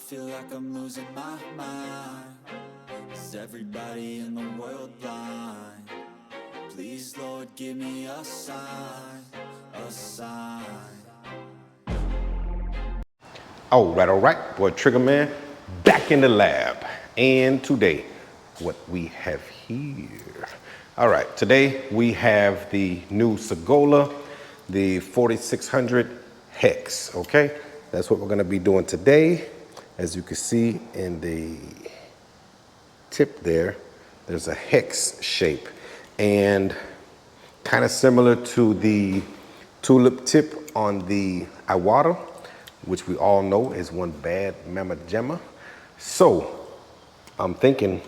feel like I'm losing my mind. Is everybody in the world blind? Please, Lord, give me a sign, a sign. All right, boy, Trigger Man, back in the lab. And today, what we have here. All right, today we have the new Sagola, the 4600 HEX, okay? That's what we're gonna be doing today. As you can see in the tip there, there's a hex shape. And kind of similar to the tulip tip on the Iwata, which we all know is one bad mama gemma. So I'm thinking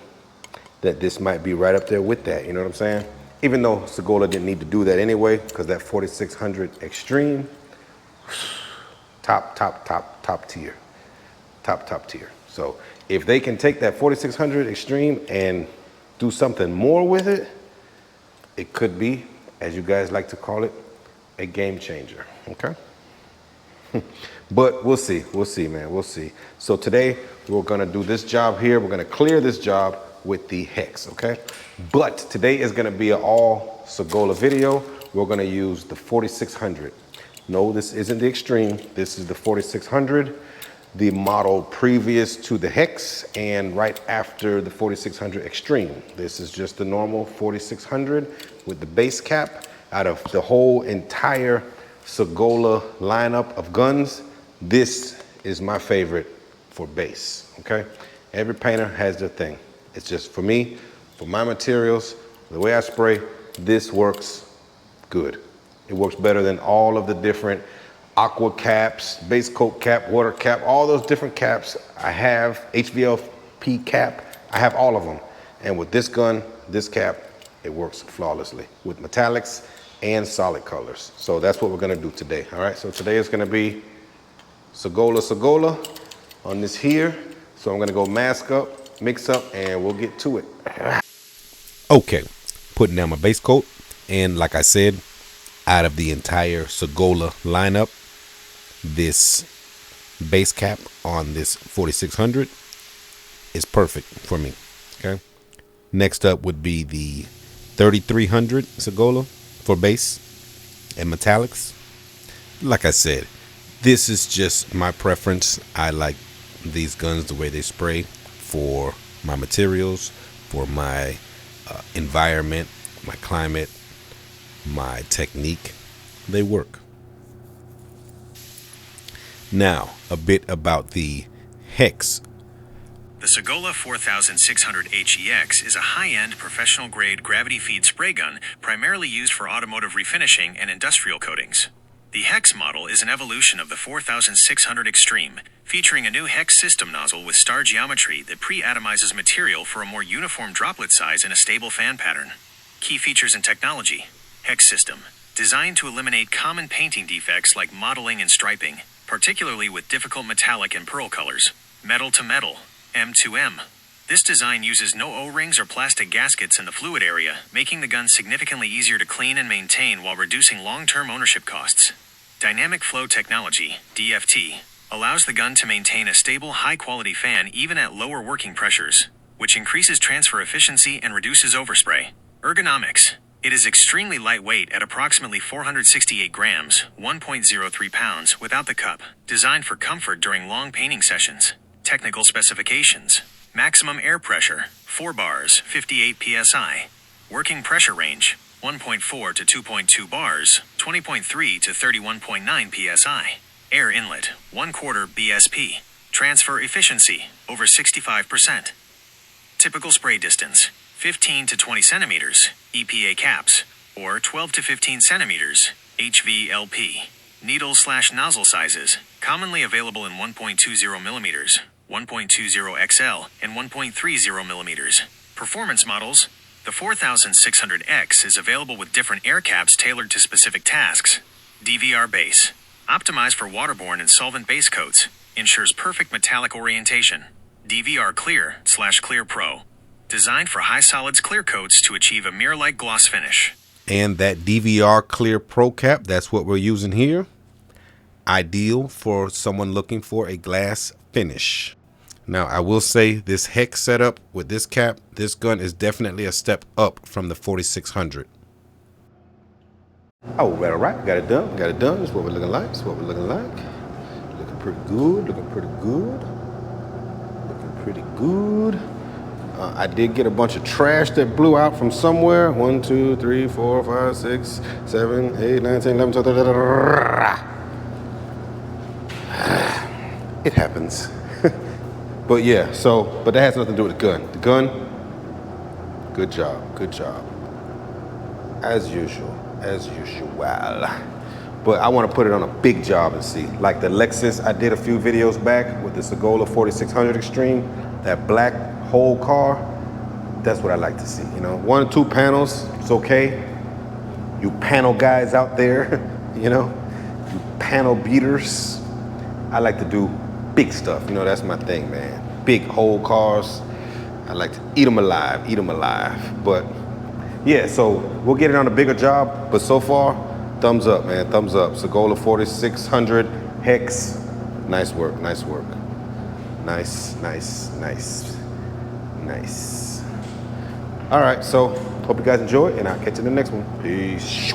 that this might be right up there with that, you know what I'm saying? Even though Sagola didn't need to do that anyway, because that 4600 Extreme, top tier. Top tier. So if they can take that 4600 Extreme and do something more with it, it could be, as you guys like to call it, a game changer, okay? But we'll see, man, we'll see. So today, we're gonna do this job here. We're gonna clear this job with the HEX, okay? But today is gonna be an all Sagola video. We're gonna use the 4600. No, this isn't the Extreme. This is the 4600, the model previous to the HEX and right after the 4600 Extreme. This is just the normal 4600 with the base cap. Out of the whole entire Sagola lineup of guns, this is my favorite for base, okay? Every painter has their thing. It's just for me, for my materials, the way I spray, this works good. It works better than all of the different aqua caps, base coat cap, water cap, all those different caps I have, HVLP cap, I have all of them. And with this gun, this cap, it works flawlessly with metallics and solid colors. So that's what we're gonna do today, all right? So today is gonna be Sagola on this here. So I'm gonna go mask up, mix up, and we'll get to it. Okay, putting down my base coat. And like I said, out of the entire Sagola lineup, this base cap on this 4600 is perfect for me, okay? Next up would be the 3300 Sagola for base and metallics. Like I said, this is just my preference. I like these guns the way they spray for my materials, for my environment, my climate, my technique. They work. Now, a bit about the HEX. The Sagola 4600 HEX is a high-end professional-grade gravity-feed spray gun primarily used for automotive refinishing and industrial coatings. The HEX model is an evolution of the 4600 Extreme, featuring a new HEX system nozzle with star geometry that pre-atomizes material for a more uniform droplet size and a stable fan pattern. Key features and technology: HEX system, designed to eliminate common painting defects like mottling and striping, particularly with difficult metallic and pearl colors. Metal to metal, M2M. This design uses no O-rings or plastic gaskets in the fluid area, making the gun significantly easier to clean and maintain while reducing long-term ownership costs. Dynamic Flow Technology, DFT, allows the gun to maintain a stable, high-quality fan even at lower working pressures, which increases transfer efficiency and reduces overspray. Ergonomics. It is extremely lightweight at approximately 468 grams, 1.03 pounds, without the cup, designed for comfort during long painting sessions. Technical specifications: maximum air pressure, 4 bars, 58 psi. Working pressure range, 1.4 to 2.2 bars, 20.3 to 31.9 psi. Air inlet, 1/4 BSP. Transfer efficiency, over 65%. Typical spray distance, 15 to 20 centimeters, EPA caps, or 12 to 15 centimeters, HVLP. Needle/nozzle sizes, commonly available in 1.20 millimeters, 1.20 XL, and 1.30 millimeters. Performance models: the 4600X is available with different air caps tailored to specific tasks. DVR base, optimized for waterborne and solvent base coats, ensures perfect metallic orientation. DVR Clear/Clear Pro, designed for high solids clear coats to achieve a mirror-like gloss finish. And that DVR Clear Pro cap, that's what we're using here. Ideal for someone looking for a glass finish. Now, I will say this hex setup with this cap, this gun is definitely a step up from the 4600. Oh, all right, got it done, got it done. That's what we're looking like, that's what we're looking like. Looking pretty good, looking pretty good. Looking pretty good. I did get a bunch of trash that blew out from somewhere. 1, 2, 3, 4, 5, 6, 7, 8, 9, 10, 11, 12, it happens. But yeah, so, but that has nothing to do with the gun. The gun, good job, good job. As usual, as usual. But I want to put it on a big job and see. Like the Lexus, I did a few videos back with the Sagola 4600 Extreme, that black whole car. That's what I like to see, you know. 1 or 2 panels, it's okay. You panel guys out there, you know, you panel beaters. I like to do big stuff, you know, that's my thing, man. Big whole cars. I like to eat them alive, eat them alive. But yeah, so we'll get it on a bigger job, but so far, thumbs up, man, thumbs up. Sagola 4600 HEX, nice work, nice work. Nice, nice, nice, nice. All right, so hope you guys enjoy, and I'll catch you in the next one. Peace.